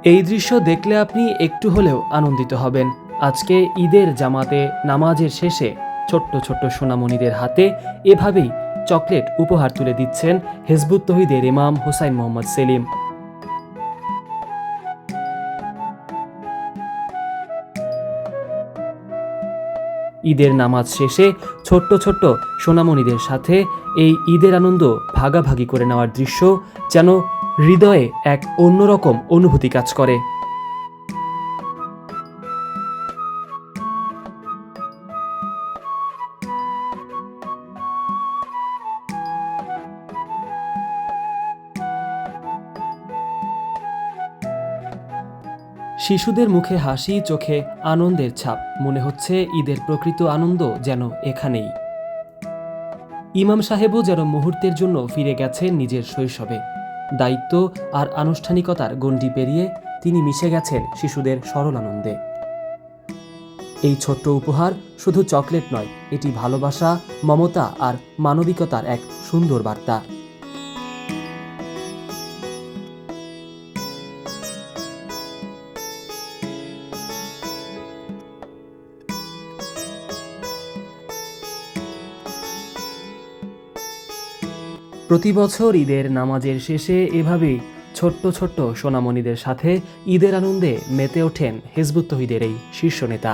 এই দৃশ্য দেখলে আপনি একটু হলেও আনন্দিত হবেন। আজকে ঈদের জামাতে নামাজের শেষে ছোট্ট ছোট্ট সোনামণিদের হাতে এভাবেই চকলেট উপহার তুলে দিচ্ছেন হিজবুত তৌহিদের ইমাম হুসাইন মোহাম্মদ সেলিম। ঈদের নামাজ শেষে ছোট্ট ছোট্ট সোনামণিদের সাথে এই ঈদের আনন্দ ভাগাভাগি করে নেওয়ার দৃশ্য যেন হৃদয়ে এক অন্যরকম অনুভূতি কাজ করে। শিশুদের মুখে হাসি, চোখে আনন্দের ছাপ, মনে হচ্ছে ঈদের প্রকৃত আনন্দ যেন এখানেই। ইমাম সাহেবও যেন মুহূর্তের জন্য ফিরে গেছেন নিজের শৈশবে। দায়িত্ব আর আনুষ্ঠানিকতার গণ্ডি পেরিয়ে তিনি মিশে গেছেন শিশুদের সরল আনন্দে। এই ছোট্ট উপহার শুধু চকলেট নয়, এটি ভালোবাসা, মমতা আর মানবিকতার এক সুন্দর বার্তা। প্রতি বছর ঈদের নামাজের শেষে এভাবেই ছোট্ট ছোট্ট সোনামণিদের সাথে ঈদের আনন্দে মেতে ওঠেন হিজবুত তৌহিদের এই শীর্ষ নেতা।